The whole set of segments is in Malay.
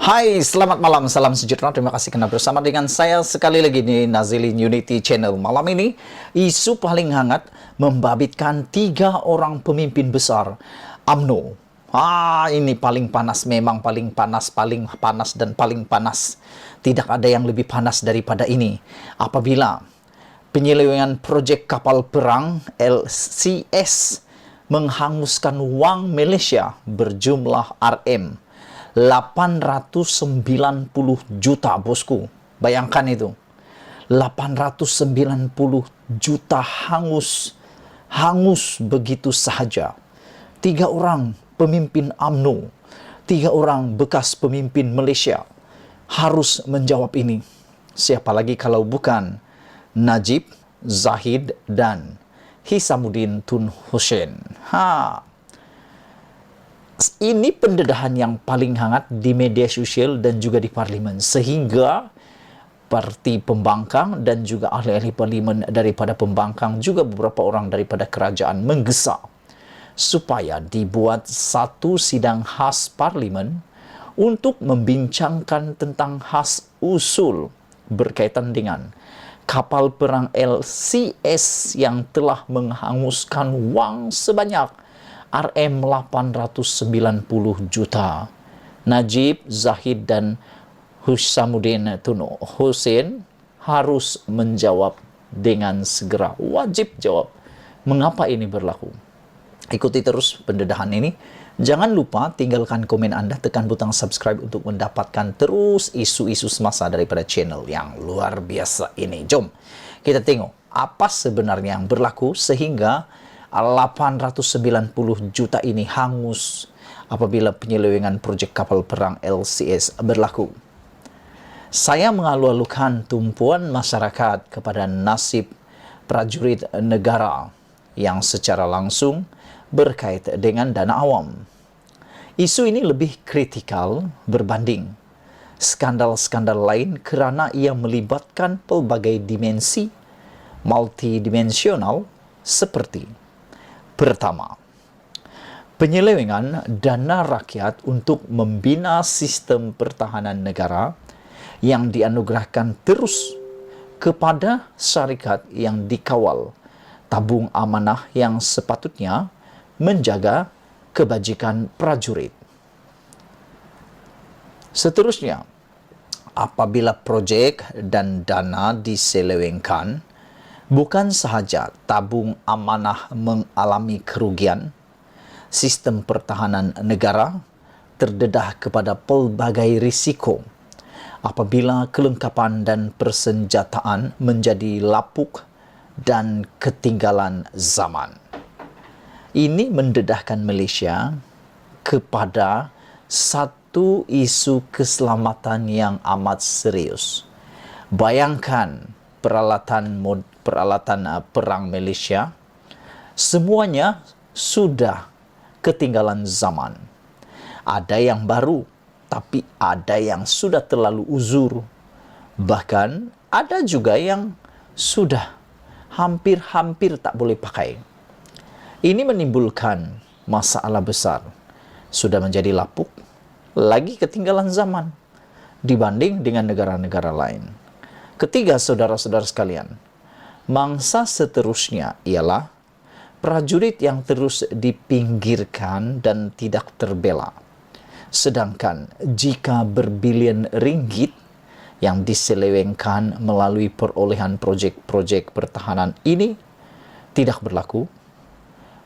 Hai, selamat malam, salam sejahtera. Terima kasih karena bersama dengan saya sekali lagi di Nazilin Unity Channel. Malam ini, isu paling hangat membabitkan 3 orang pemimpin besar UMNO. Ini paling panas, memang paling panas dan paling panas. Tidak ada yang lebih panas daripada ini. Apabila penyelewengan proyek kapal perang LCS menghanguskan wang Malaysia berjumlah RM 890 juta, bosku. Bayangkan itu. 890 juta hangus. Hangus begitu sahaja. 3 orang pemimpin UMNO, 3 orang bekas pemimpin Malaysia harus menjawab ini. Siapa lagi kalau bukan Najib, Zahid, dan Hisamuddin Tun Hussein. Ini pendedahan yang paling hangat di media sosial dan juga di parlimen, sehingga parti pembangkang dan juga ahli-ahli parlimen daripada pembangkang, juga beberapa orang daripada kerajaan menggesa supaya dibuat satu sidang khas parlimen untuk membincangkan tentang khas usul berkaitan dengan kapal perang LCS yang telah menghanguskan wang sebanyak RM 890 juta. Najib, Zahid, dan Hisamuddin Tun Hussein harus menjawab dengan segera. Wajib jawab. Mengapa ini berlaku? Ikuti terus pendedahan ini. Jangan lupa tinggalkan komen Anda, tekan butang subscribe untuk mendapatkan terus isu-isu semasa daripada channel yang luar biasa ini. Jom kita tengok apa sebenarnya yang berlaku sehingga 890 juta ini hangus apabila penyelewengan proyek kapal perang LCS berlaku. Saya mengalu-alukan tumpuan masyarakat kepada nasib prajurit negara yang secara langsung berkait dengan dana awam. Isu ini lebih kritikal berbanding skandal-skandal lain kerana ia melibatkan pelbagai dimensi multidimensional seperti: pertama, penyelewengan dana rakyat untuk membina sistem pertahanan negara yang dianugerahkan terus kepada syarikat yang dikawal tabung amanah yang sepatutnya menjaga kebajikan prajurit. Seterusnya, apabila projek dan dana diselewengkan, bukan sahaja tabung amanah mengalami kerugian, sistem pertahanan negara terdedah kepada pelbagai risiko apabila kelengkapan dan persenjataan menjadi lapuk dan ketinggalan zaman. Ini mendedahkan Malaysia kepada satu isu keselamatan yang amat serius. Bayangkan peralatan perang Malaysia, semuanya sudah ketinggalan zaman. Ada yang baru, tapi ada yang sudah terlalu uzur. Bahkan ada juga yang sudah hampir-hampir tak boleh pakai. Ini menimbulkan masalah besar. Sudah menjadi lapuk, lagi ketinggalan zaman dibanding dengan negara-negara lain. Ketiga, saudara-saudara sekalian, mangsa seterusnya ialah prajurit yang terus dipinggirkan dan tidak terbela. Sedangkan jika berbilion ringgit yang diselewengkan melalui perolehan projek-projek pertahanan ini tidak berlaku,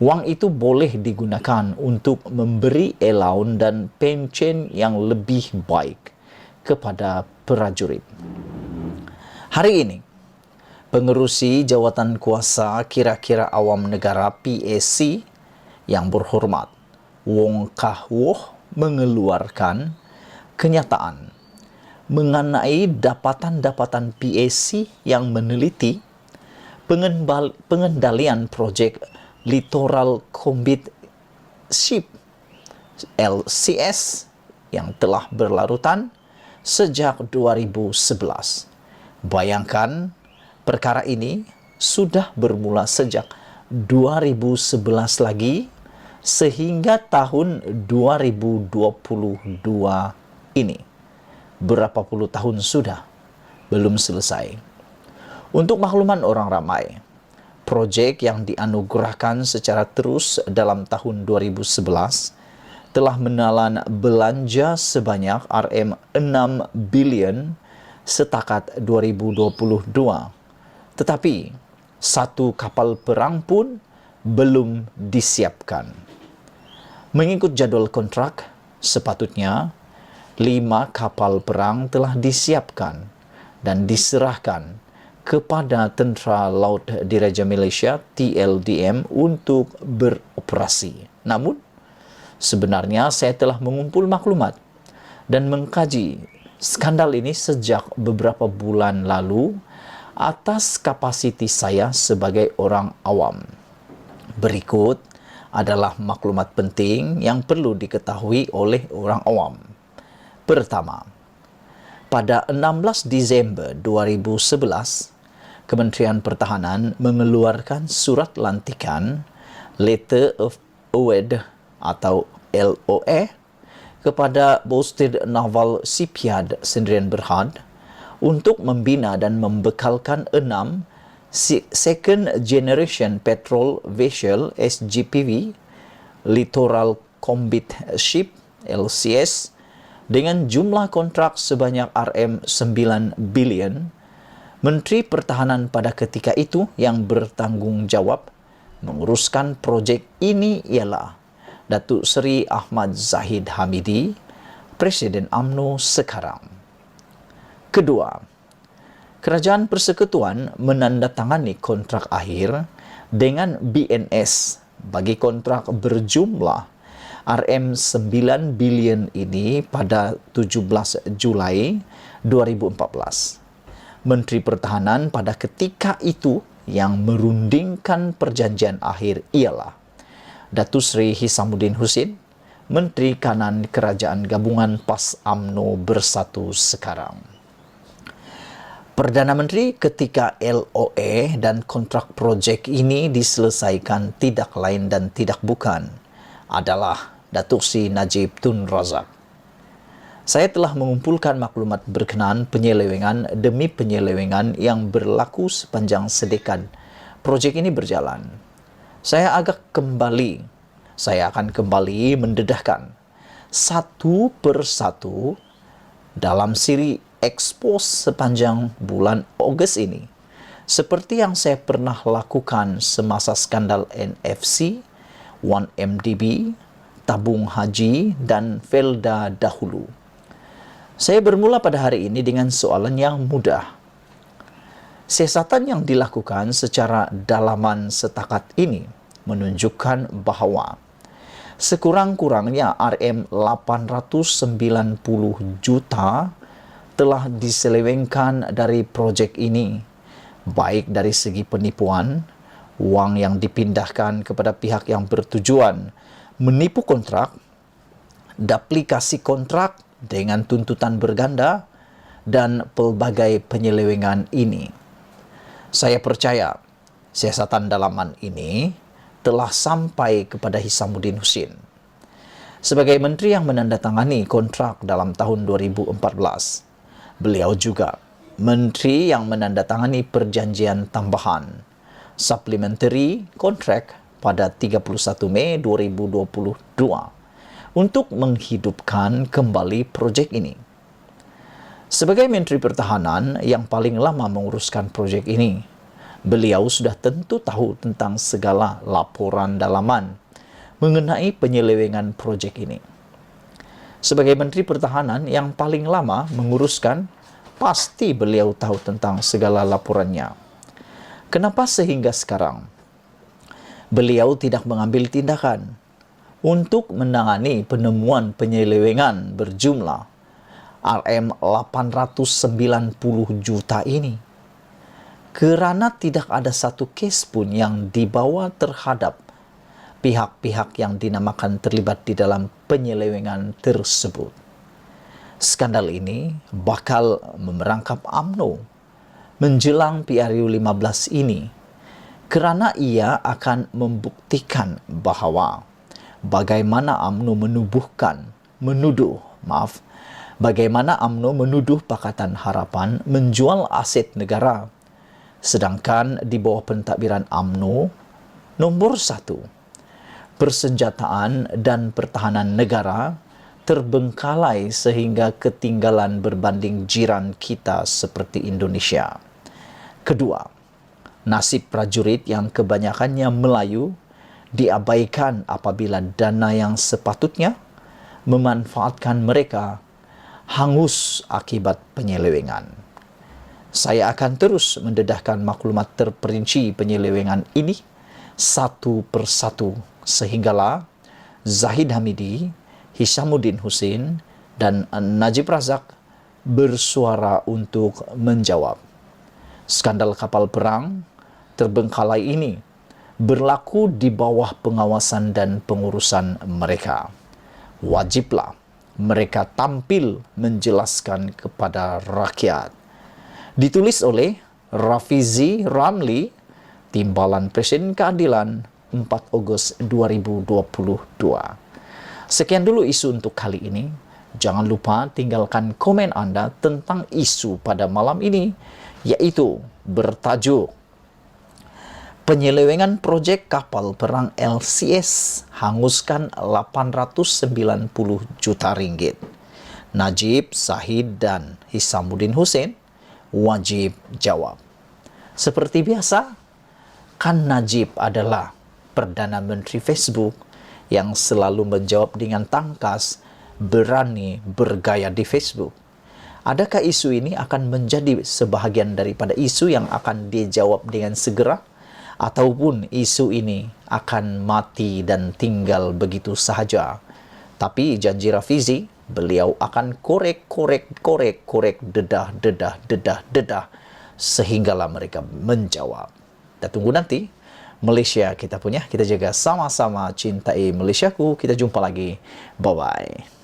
wang itu boleh digunakan untuk memberi allowance dan pencen yang lebih baik kepada prajurit. Hari ini, pengerusi jawatan kuasa kira-kira awam negara PAC yang berhormat Wong Kah Woh mengeluarkan kenyataan mengenai dapatan-dapatan PAC yang meneliti pengendalian projek Littoral Combat Ship LCS yang telah berlarutan sejak 2011. Bayangkan, perkara ini sudah bermula sejak 2011 lagi sehingga tahun 2022 ini. berapa puluh tahun sudah belum selesai. Untuk makluman orang ramai, proyek yang dianugerahkan secara terus dalam tahun 2011 telah menelan belanja sebanyak RM6 bilion setakat 2022. Tetapi satu kapal perang pun belum disiapkan. Mengikut jadual kontrak, sepatutnya 5 kapal perang telah disiapkan dan diserahkan kepada Tentera Laut Diraja Malaysia TLDM untuk beroperasi. Namun, sebenarnya saya telah mengumpul maklumat dan mengkaji skandal ini sejak beberapa bulan lalu atas kapasiti saya sebagai orang awam. Berikut adalah maklumat penting yang perlu diketahui oleh orang awam. Pertama, pada 16 Disember 2011, Kementerian Pertahanan mengeluarkan surat lantikan Letter of Award atau LOA kepada Boasted Naval Shipyard Sdn Bhd untuk membina dan membekalkan 6 Second Generation Patrol Vessel SGPV Littoral Combat Ship LCS dengan jumlah kontrak sebanyak RM9 bilion. Menteri Pertahanan pada ketika itu yang bertanggung jawab menguruskan projek ini ialah Datuk Seri Ahmad Zahid Hamidi, Presiden UMNO sekarang. Kedua, Kerajaan Persekutuan menandatangani kontrak akhir dengan BNS bagi kontrak berjumlah RM9 bilion ini pada 17 Julai 2014. Menteri Pertahanan pada ketika itu yang merundingkan perjanjian akhir ialah Datuk Seri Hisamuddin Hussein, Menteri Kanan Kerajaan Gabungan PAS UMNO Bersatu sekarang. Perdana Menteri ketika LOA dan kontrak projek ini diselesaikan tidak lain dan tidak bukan adalah Datuk Seri Najib Tun Razak. Saya telah mengumpulkan maklumat berkenaan penyelewengan demi penyelewengan yang berlaku sepanjang sedekad projek ini berjalan. Saya akan kembali mendedahkan satu persatu dalam siri expose sepanjang bulan Ogos ini, seperti yang saya pernah lakukan semasa skandal NFC, 1MDB, tabung haji dan Felda dahulu. Saya bermula pada hari ini dengan soalan yang mudah. Siasatan yang dilakukan secara dalaman setakat ini menunjukkan bahawa sekurang-kurangnya RM890 juta telah diselewengkan dari projek ini, baik dari segi penipuan, wang yang dipindahkan kepada pihak yang bertujuan menipu kontrak, duplikasi kontrak dengan tuntutan berganda, dan pelbagai penyelewengan ini. Saya percaya siasatan dalaman ini telah sampai kepada Hisamuddin Hussein. Sebagai menteri yang menandatangani kontrak dalam tahun 2014, beliau juga menteri yang menandatangani perjanjian tambahan supplementary contract pada 31 Mei 2022 untuk menghidupkan kembali projek ini. Sebagai Menteri Pertahanan yang paling lama menguruskan projek ini, beliau sudah tentu tahu tentang segala laporan dalaman mengenai penyelewengan projek ini. Sebagai Menteri Pertahanan yang paling lama menguruskan, pasti beliau tahu tentang segala laporannya. Kenapa sehingga sekarang beliau tidak mengambil tindakan untuk menangani penemuan penyelewengan berjumlah RM890 juta ini? Kerana tidak ada satu kes pun yang dibawa terhadap pihak-pihak yang dinamakan terlibat di dalam penyelewengan tersebut. Skandal ini bakal memerangkap UMNO menjelang PRU 15 ini kerana ia akan membuktikan bahawa bagaimana UMNO menuduh Bagaimana UMNO menuduh Pakatan Harapan menjual aset negara, sedangkan di bawah pentadbiran UMNO, nombor 1, persenjataan dan pertahanan negara terbengkalai sehingga ketinggalan berbanding jiran kita seperti Indonesia. Kedua, nasib prajurit yang kebanyakannya Melayu diabaikan apabila dana yang sepatutnya memanfaatkan mereka hangus akibat penyelewengan. Saya akan terus mendedahkan maklumat terperinci penyelewengan ini satu persatu sehinggalah Zahid Hamidi, Hishamuddin Hussein dan Najib Razak bersuara untuk menjawab. Skandal kapal perang terbengkalai ini berlaku di bawah pengawasan dan pengurusan mereka. Wajiblah mereka tampil menjelaskan kepada rakyat. Ditulis oleh Rafizi Ramli, Timbalan Presiden Keadilan, 4 Ogos 2022. Sekian dulu isu untuk kali ini. Jangan lupa tinggalkan komen Anda tentang isu pada malam ini, yaitu bertajuk penyelewengan proyek kapal perang LCS hanguskan 890 juta ringgit. Najib, Zahid dan Hishamuddin Hussein wajib jawab. Seperti biasa, kan Najib adalah Perdana Menteri Facebook yang selalu menjawab dengan tangkas, berani bergaya di Facebook. Adakah isu ini akan menjadi sebahagian daripada isu yang akan dijawab dengan segera? Ataupun isu ini akan mati dan tinggal begitu sahaja? Tapi janji Rafizi, beliau akan korek dedah sehinggalah mereka menjawab. Kita tunggu nanti. Malaysia kita punya, kita jaga sama-sama cintai Malaysiaku. Kita jumpa lagi. Bye-bye.